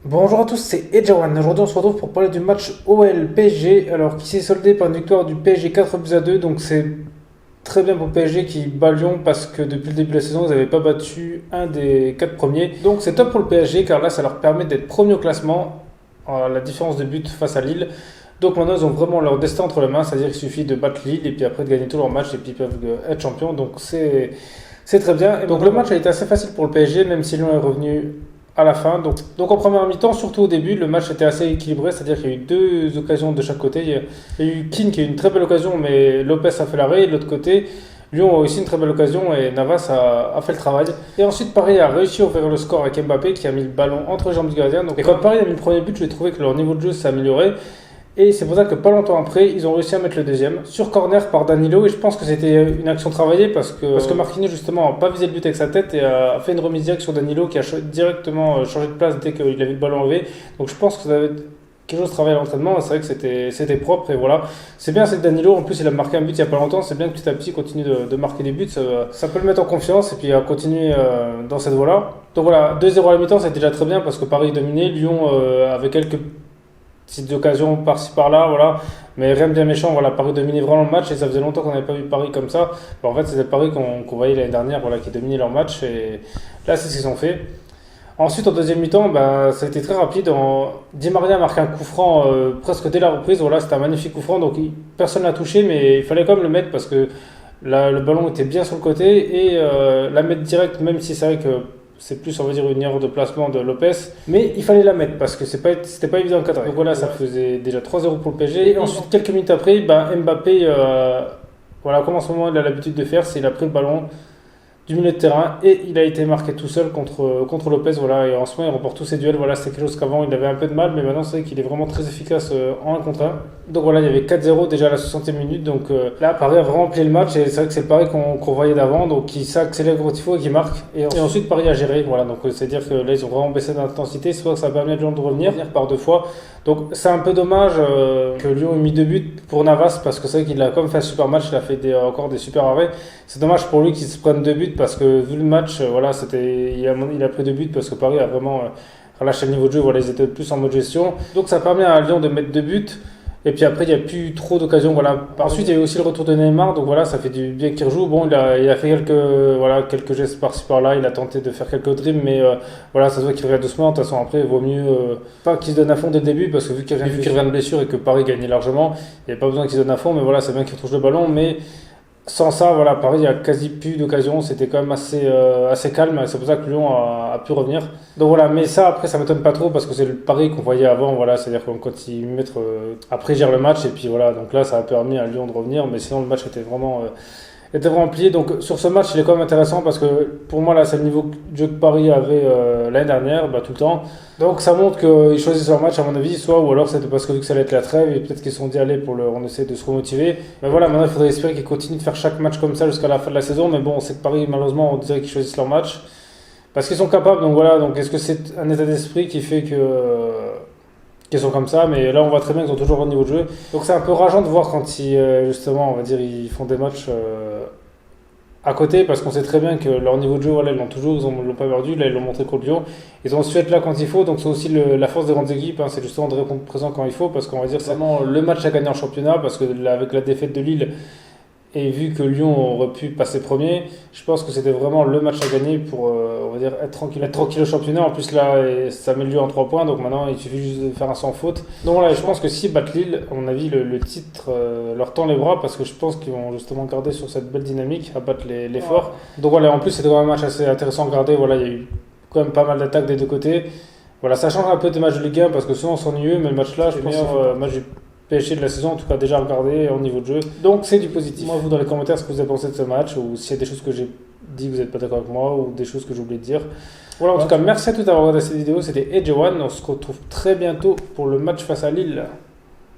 Bonjour à tous, c'est Edjawan. Aujourd'hui, on se retrouve pour parler du match OL-PSG, alors qui s'est soldé par une victoire du PSG 4 buts à 2. Donc, c'est très bien pour le PSG qui bat Lyon parce que depuis le début de la saison, ils n'avaient pas battu un des 4 premiers. Donc, c'est top pour le PSG car là, ça leur permet d'être premier au classement à la différence de but face à Lille. Donc, maintenant, ils ont vraiment leur destin entre les mains, c'est-à-dire qu'il suffit de battre Lille et puis après de gagner tous leurs matchs et puis ils peuvent être champions. Donc, c'est très bien. Et donc, le match a été assez facile pour le PSG, même si Lyon est revenu à la fin. Donc en première mi-temps, surtout au début, le match était assez équilibré, c'est-à-dire qu'il y a eu deux occasions de chaque côté. Il y a eu Keane qui a eu une très belle occasion, mais Lopez a fait l'arrêt. Et de l'autre côté, Lyon a aussi une très belle occasion et Navas a fait le travail. Et ensuite, Paris a réussi à ouvrir le score avec Mbappé qui a mis le ballon entre les jambes du gardien. Donc, et quand Paris a mis le premier but, j'ai trouvé que leur niveau de jeu s'est amélioré. Et c'est pour ça que pas longtemps après, ils ont réussi à mettre le deuxième sur corner par Danilo. Et je pense que c'était une action travaillée parce que Marquinhos justement n'a pas visé le but avec sa tête et a fait une remise directe sur Danilo qui a directement changé de place dès qu'il a vu le ballon enlevé. Donc je pense que ça avait quelque chose travaillé à l'entraînement. C'est vrai que c'était propre et voilà. C'est bien, c'est que Danilo en plus il a marqué un but il y a pas longtemps. C'est bien que petit à petit il continue de marquer des buts. Ça peut le mettre en confiance et puis à continuer dans cette voie-là. Donc voilà, 2-0 à la mi-temps, c'était déjà très bien parce que Paris dominait. Lyon avait quelques petites occasions par-ci par-là, voilà. Mais rien de bien méchant, voilà. Paris dominait vraiment le match et ça faisait longtemps qu'on n'avait pas vu Paris comme ça. Bon, en fait, c'était Paris qu'on voyait l'année dernière, voilà, qui dominait leur match et là, c'est ce qu'ils ont fait. Ensuite, en deuxième mi-temps, bah, ça a été très rapide. Di Maria a marqué un coup franc presque dès la reprise. Voilà, c'était un magnifique coup franc. Donc, personne l'a touché, mais il fallait quand même le mettre parce que là, le ballon était bien sur le côté et la mettre direct, même si c'est vrai que c'est plus, on va dire, une erreur de placement de Lopez. Mais il fallait la mettre parce que c'était pas évident de cadrer. Donc voilà, ça faisait déjà 3-0 pour le PSG. Et ensuite, quelques minutes après, bah, Mbappé, voilà, comme en ce moment il a l'habitude de faire, c'est il a pris le ballon du milieu de terrain et il a été marqué tout seul contre Lopez. Voilà, et en ce moment il remporte tous ses duels. Voilà, c'était quelque chose qu'avant il avait un peu de mal, mais maintenant c'est vrai qu'il est vraiment très efficace en 1 contre 1. Donc voilà, il y avait 4-0 déjà à la 60e minute. Donc là, Paris a vraiment plié le match et c'est vrai que c'est le Paris qu'on voyait d'avant, donc qui s'accélère quand il faut et qui marque. Et ensuite Paris a géré. Voilà, donc c'est-à-dire que là ils ont vraiment baissé d'intensité. C'est vrai que ça a permis à Lyon de revenir par 2 fois. Donc c'est un peu dommage que Lyon ait mis 2 buts pour Navas parce que c'est vrai qu'il a comme fait un super match, il a fait encore des super arrêts. C'est dommage pour lui qu'il se prenne 2 buts parce que vu le match, voilà, il a pris 2 buts parce que Paris a vraiment relâché le niveau de jeu, voilà, ils étaient plus en mode gestion. Donc ça permet à Lyon de mettre 2 buts. Et puis après, il n'y a plus trop d'occasions. Voilà. Ensuite, il y a eu aussi le retour de Neymar. Donc voilà, ça fait du bien qu'il rejoue. Bon, il a fait quelques gestes par-ci par-là. Il a tenté de faire quelques dribbles. Mais voilà, ça se voit qu'il regarde doucement. De toute façon, après, il vaut mieux pas qu'il se donne à fond dès le début. Parce que vu qu'il revient de blessure et que Paris gagnait largement, il n'y a pas besoin qu'il se donne à fond. Mais voilà, c'est bien qu'il retrouve le ballon. Mais sans ça, voilà, Paris, il n'y a quasi plus d'occasions. C'était quand même assez calme. C'est pour ça que Lyon a pu revenir. Donc voilà, mais ça, après, ça m'étonne pas trop parce que c'est le Paris qu'on voyait avant. Voilà, c'est-à-dire que quand ils mettent. Après, ils gèrent le match. Et puis voilà, donc là, ça a permis à Lyon de revenir. Mais sinon, le match était vraiment plié. Donc sur ce match, il est quand même intéressant parce que pour moi, là, c'est le niveau de jeu que Paris avait l'année dernière, bah, tout le temps. Donc ça montre qu'ils choisissent leur match, à mon avis, soit ou alors c'était parce que vu que ça allait être la trêve et peut-être qu'ils se sont dit, allez, on essaie de se remotiver. Mais voilà, maintenant, il faudrait espérer qu'ils continuent de faire chaque match comme ça jusqu'à la fin de la saison. Mais bon, on sait que Paris, malheureusement, on dirait qu'ils choisissent leur match parce qu'ils sont capables. Donc voilà, donc est-ce que c'est un état d'esprit qui fait qu'ils sont comme ça, mais là on voit très bien qu'ils ont toujours un niveau de jeu. Donc c'est un peu rageant de voir quand justement, on va dire, ils font des matchs à côté, parce qu'on sait très bien que leur niveau de jeu, voilà, ils l'ont toujours, ils l'ont pas perdu, là ils l'ont montré contre Lyon. Ils ont su être là quand il faut, donc c'est aussi la force des grandes équipes, hein, c'est justement de répondre présent quand il faut, parce qu'on va dire c'est vraiment le match à gagner en championnat, parce que avec la défaite de Lille, et vu que Lyon aurait pu passer premier, je pense que c'était vraiment le match à gagner pour, on va dire, être tranquille au championnat. En plus, là, ça met le lieu en 3 points, donc maintenant, il suffit juste de faire un sans faute. Donc voilà, je pense que si battent Lille, à mon avis, le titre leur tend les bras, parce que je pense qu'ils vont justement garder sur cette belle dynamique, à battre les forts. Donc voilà, en plus, c'était quand même un match assez intéressant à regarder. Voilà, il y a eu quand même pas mal d'attaques des deux côtés. Voilà, ça change un peu des matchs de Ligue 1, parce que souvent on s'ennuie, mais le match là, je pense que c'est le meilleur match du PSG de la saison, en tout cas déjà regardé au niveau de jeu. Donc c'est du positif. Moi, vous dans les commentaires, ce que vous avez pensé de ce match, ou s'il y a des choses que j'ai dit que vous n'êtes pas d'accord avec moi, ou des choses que j'ai oublié de dire. Voilà, en tout cas, merci à tous d'avoir regardé cette vidéo. C'était Edgeone. On se retrouve très bientôt pour le match face à Lille.